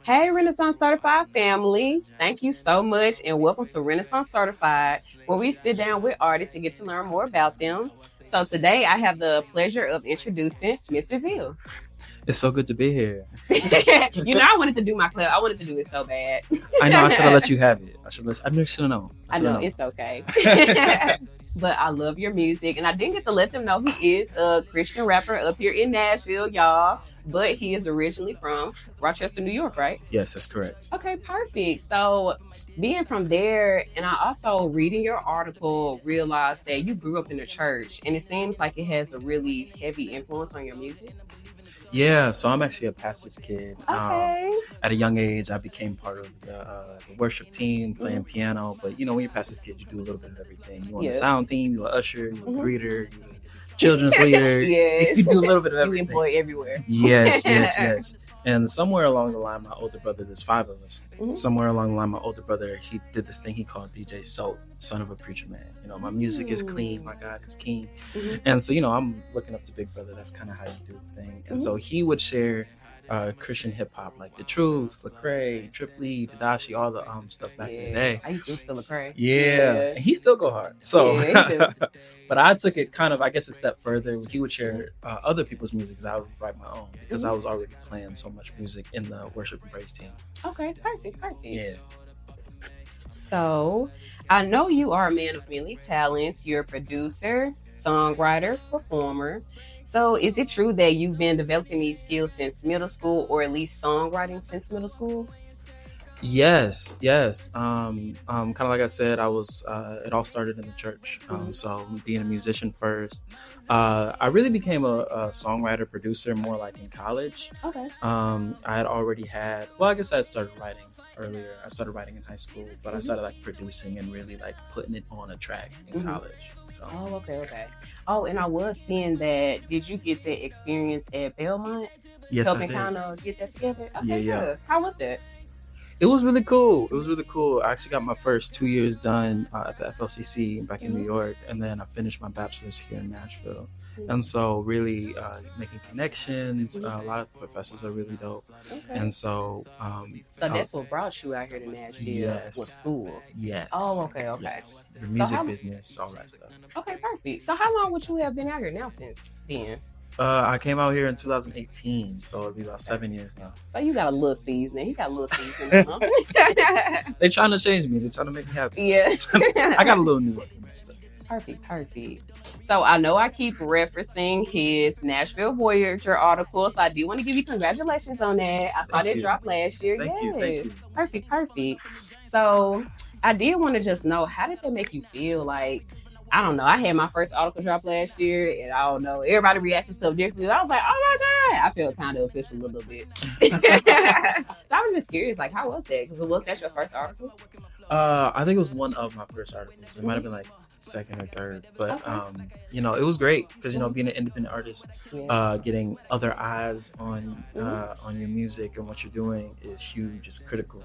Hey, Renaissance Certified family. Thank you so much and welcome to Renaissance Certified, where we sit down with artists and get to learn more about them. So today I have the pleasure of introducing Mr. ZiL. It's so good to be here. I wanted to do my clip. I wanted to do it so bad. I know I should have let you have it. I should have known. I know, it's okay. But I love your music, and I didn't get to let them know he is a Christian rapper up here in Nashville, y'all. But he is originally from Rochester, New York, right? Yes, that's correct. Okay, perfect. So being from there, and I also reading your article realized that you grew up in the church, and it seems like it has a really heavy influence on your music. Yeah, so I'm actually a pastor's kid. Okay. At a young age, I became part of the worship team, playing piano. But when you're pastor's kid, you do a little bit of everything. You on the sound team, you're an usher, you're a greeter, you're a children's leader. Yes. You do a little bit of everything. You employ everywhere. Yes. And somewhere along the line, my older brother, there's 5 of us. Somewhere along the line, my older brother, he did this thing he called DJ Salt, son of a preacher man. My music is clean, my God is king. And so, I'm looking up to Big Brother. That's kind of how you do the thing. And so he would share Christian hip hop, like The Truth, Lecrae, Trip Lee, Tadashi, all the stuff back in the day. I used to listen to Lecrae. Yeah. And he still go hard. So, but I took it kind of, I guess, a step further. He would share other people's music because I would write my own because I was already playing so much music in the worship and praise team. Okay, perfect. Yeah. So, I know you are a man of many talents. You're a producer, songwriter, performer. So, is it true that you've been developing these skills since middle school, or at least songwriting since middle school? Yes. Kind of like I said, I was. It all started in the church. So being a musician first, I really became a songwriter producer more like in college. Okay. I had already had. Well, I guess I had started writing earlier. I started writing in high school, but I started producing and really putting it on a track in college. So. Oh, okay. Oh, and I was seeing that. Did you get the experience at Belmont? Yes, helping I did. kind of get that together. Okay, Yeah. Good. How was that? It was really cool. I actually got my first 2 years done at the FLCC back in New York, and then I finished my bachelor's here in Nashville. And so really making connections. A lot of professors are really dope. Okay. And so... so that's what brought you out here to Nashville with school? Yes. Oh, okay. Yes. The music business, all that stuff. Okay, perfect. So how long would you have been out here now since then? I came out here in 2018, so it'll be about 7 years now. So you got a little seasoning. He got a little seasoning. They're trying to change me. They're trying to make me happy. Yeah. I got a little new look in my stuff. Perfect. So I know I keep referencing his Nashville Voyager article, so I do want to give you congratulations on that. I saw that drop last year. Thank you. Perfect. So I did want to just know, how did that make you feel? I don't know. I had my first article drop last year, and I don't know. Everybody reacted so differently. I was like, oh my God. I felt kind of official a little bit. So I was just curious, how was that? Because was that your first article? I think it was one of my first articles. It might have been second or third, but it was great because being an independent artist, getting other eyes on your music and what you're doing is huge. It's critical.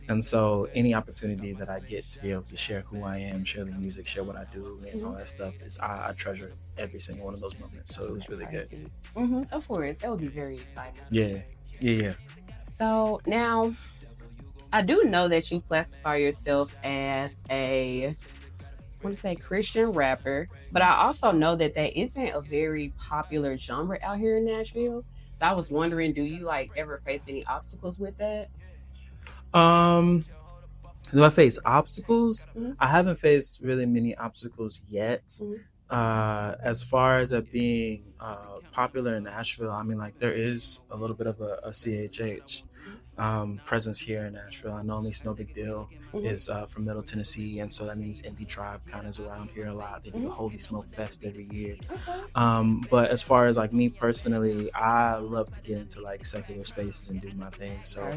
And so any opportunity that I get to be able to share who I am, share the music, share what I do, and all that stuff, I treasure every single one of those moments. So it was really good. Of course. That would be very exciting. Yeah. So now, I do know that you classify yourself as a Christian rapper, but I also know that isn't a very popular genre out here in Nashville. So I was wondering, do you ever face any obstacles with that? Do I face obstacles? I haven't faced really many obstacles yet. As far as it being popular in Nashville, I mean, there is a little bit of a CHH presence here in Nashville. I know at least No Big Deal is from Middle Tennessee, and so that means Indie Tribe kind of is around here a lot. They do the Holy Smoke Fest every year. But as far as me personally, I love to get into secular spaces and do my thing. So I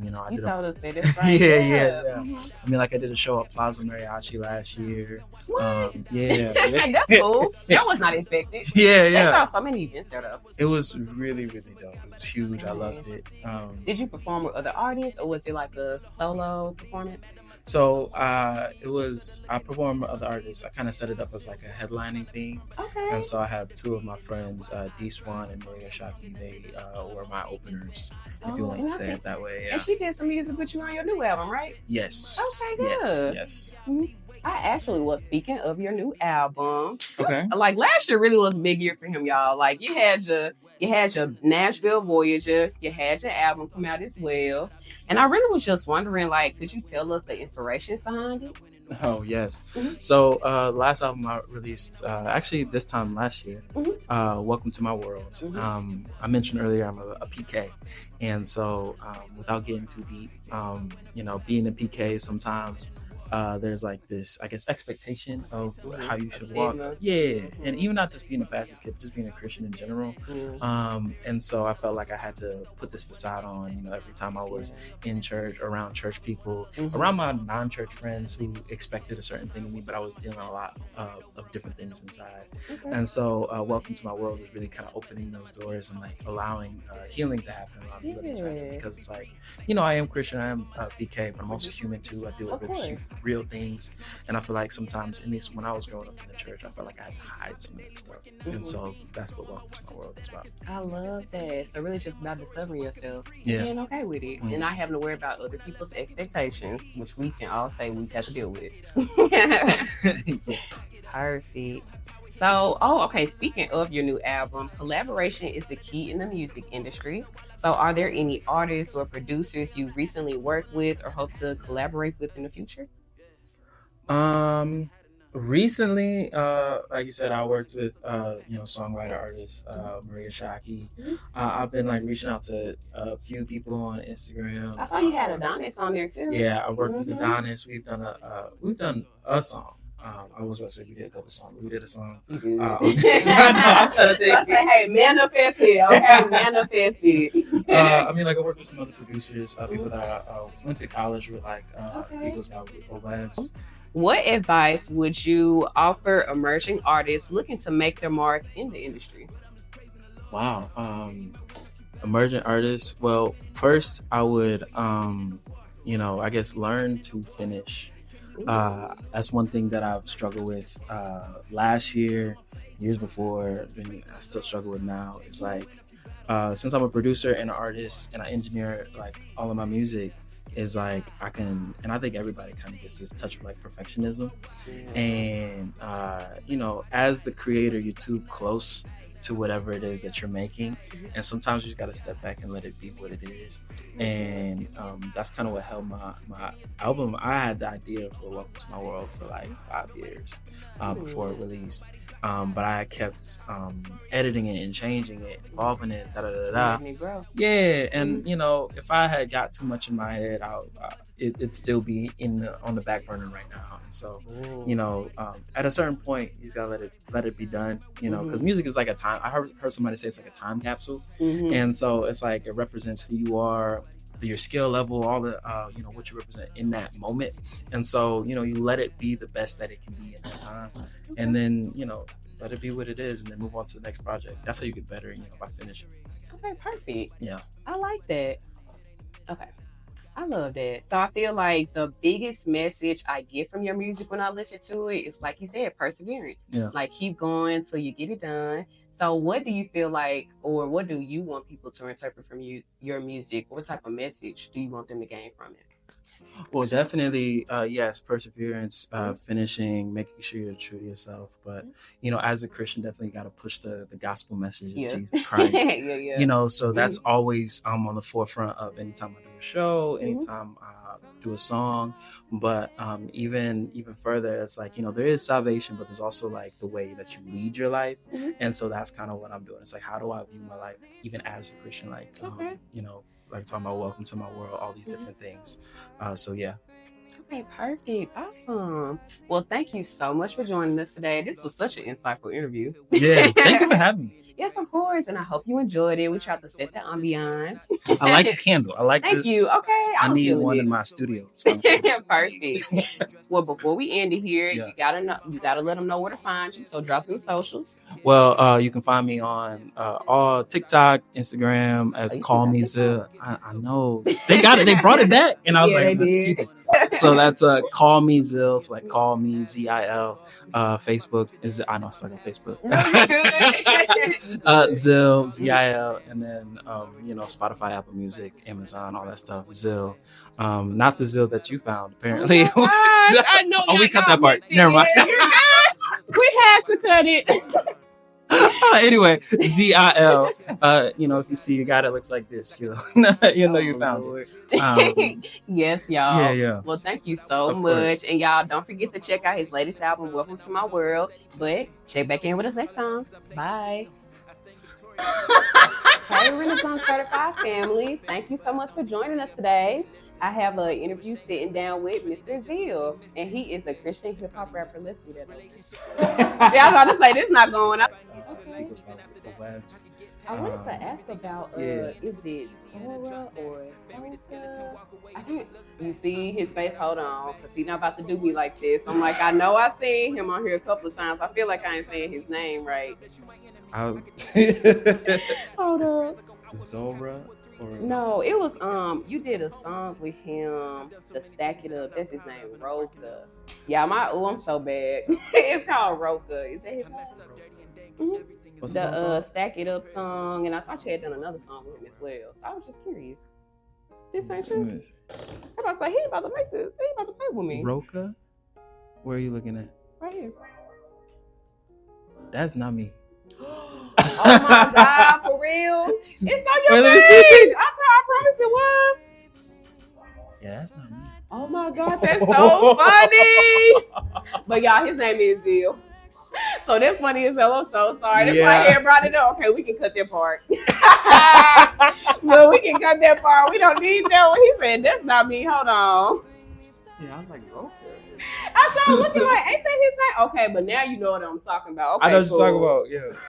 you did told us that it's right. Yeah. I mean, I did a show at Plaza Mariachi last year. What? That's cool. That was not expected. Yeah. They brought so many events there though. It was really, really dope. It was huge. I loved it. Did you perform with other artists, or was it like a solo performance? So I performed with other artists. I kind of set it up as like a headlining thing. Okay. And so I have two of my friends, D Swan and Maria Shaki. They were my openers, if you want to say it that way. Yeah. And she did some music with you on your new album, right? Yes. Okay, good. Yes. I actually was speaking of your new album. Okay. Like last year really was a big year for him, y'all. Like you had your Nashville Voyager, you had your album come out as well. And I really was just wondering, like, could you tell us the inspirations behind it? Oh, yes. So last album I released, actually this time last year, Welcome to My World. I mentioned earlier I'm a PK. And so without getting too deep, being a PK sometimes there's like this, I guess, expectation of how you should walk. And even not just being a Baptist kid, just being a Christian in general. And so I felt like I had to put this facade on, every time I was in church, around church people, around my non-church friends who expected a certain thing of me, but I was dealing a lot of different things inside. And so Welcome to My World is really kind of opening those doors and like allowing healing to happen around the living church, because it's like, I am Christian, I am PK, but I'm also human too. I deal with real things, and I feel like sometimes, at least when I was growing up in the church, I felt like I had to hide some of that stuff. And so that's what Welcome to My World is about. I love that. So really just about discovering yourself and being okay with it, and not having to worry about other people's expectations, which we can all say we have to deal with. Yes. Perfect. So, okay. Speaking of your new album, collaboration is the key in the music industry. So are there any artists or producers you recently worked with or hope to collaborate with in the future? Recently, like you said, I worked with songwriter artist Maria Shaki. I've been like reaching out to a few people on Instagram. I saw you had Adonis on there too. Yeah, I worked with Adonis. We've done a song. I was going to say we did a couple songs. We did a song. You did. I'm trying to think. I said, hey, manifest it. Okay, manifest it. I worked with some other producers, people that I went to college with, like Eagles by Webs. What advice would you offer emerging artists looking to make their mark in the industry? Wow. Emerging artists. Well, first I would, I guess learn to finish. That's one thing that I've struggled with last year, years before, and I still struggle with now. It's like, since I'm a producer and an artist and I engineer like all of my music, is like I can, and I think everybody kind of gets this touch of like perfectionism. And as the creator, you're too close to whatever it is that you're making, and sometimes you just got to step back and let it be what it is. And that's kind of what held my album. I had the idea for Welcome to My World for like 5 years before it released. But I kept editing it and changing it, evolving it, Yeah, and if I had got too much in my head, it'd still be on the back burner right now. And so, at a certain point, you just gotta let it be done. Because music is like a time. I heard somebody say it's like a time capsule, and so it's like it represents who you are, your skill level, all the what you represent in that moment. And so you let it be the best that it can be in that time, and then let it be what it is, and then move on to the next project. That's how you get better, by finishing. Okay, perfect. Yeah, I like that. Okay, I love that. So I feel like the biggest message I get from your music when I listen to it is, like you said, perseverance. Like keep going till you get it done. So what do you feel like, or what do you want people to interpret from your music? What type of message do you want them to gain from it? Well, definitely, yes, perseverance, finishing, making sure you're true to yourself. But, as a Christian, definitely got to push the gospel message of Jesus Christ. So that's always on the forefront of anytime I do a show, anytime I do a song. But even further, it's like, there is salvation, but there's also like the way that you lead your life. And so that's kind of what I'm doing. It's like, how do I view my life, even as a Christian? Like, like talking about Welcome to My World, all these different things. So yeah. Okay, perfect. Awesome. Well, thank you so much for joining us today. This was such an insightful interview. Yeah, thank you for having me. Yes, of course. And I hope you enjoyed it. We tried to set the ambiance. I like the candle. I like Thank this. you. Okay. I was need feeling one it. in my studio. Perfect. Well, before we end it here, Yeah. you gotta let them know where to find you. So drop them socials. Well, you can find me on all TikTok, Instagram as Oh, you Call still got Me TikTok? ZiL. I know they got it. They brought it back, and I was Yeah, like, they let's did. keep it. So that's Call Me ZiL. So like Call Me ZiL. Facebook is I know I suck at Facebook. No, you good. ZiL ZiL, and then Spotify, Apple Music, Amazon, all that stuff. ZiL. Not the ZiL that you found apparently. Oh my gosh, I know. Oh, we cut that part. Never mind. We had to cut it. Anyway, ZiL. If you see a guy that looks like this, you'll know you found it. Yes, y'all. Yeah. Well, thank you so Of much. course. And y'all, don't forget to check out his latest album, Welcome to My World. But check back in with us next time. Bye. Hey, Renaissance Certified family. Thank you so much for joining us today. I have an interview sitting down with Mr. ZiL, and he is a Christian hip hop rapper. Let's do that. Yeah, I was about to say this not going up. Okay. The webs. I wanted to ask about is it Sora or Sosa? I can't. You see his face? Hold on, because he's not about to do me like this. I'm like, I know I've seen him on here a couple of times. I feel like I ain't saying his name right. Hold up. Zora. No, it was you did a song with him, the Stack It Up. That's his name, Roka. Yeah, I'm so bad. It's called Roka. Is that his name? Mm-hmm. The Stack It Up song, and I thought you had done another song with him as well. So I was just curious. This ain't true. I'm about to say he about to make this. He about to play with me. Roka? Where are you looking at? Right here. That's not me. Oh my God, for real? It's on your page. I promise it was. Yeah, that's not me. Oh my God, that's so funny. But y'all, his name is ZiL. So that's funny as hell. I'm so sorry. That's why I had brought it up. Okay, we can cut that part. But we can cut that part. We don't need that one. He said, that's not me. Hold on. Yeah, I was like, bro. I started looking like, ain't that his name? Okay, but now you know what I'm talking about. Okay, I know what you're talking about. Yeah.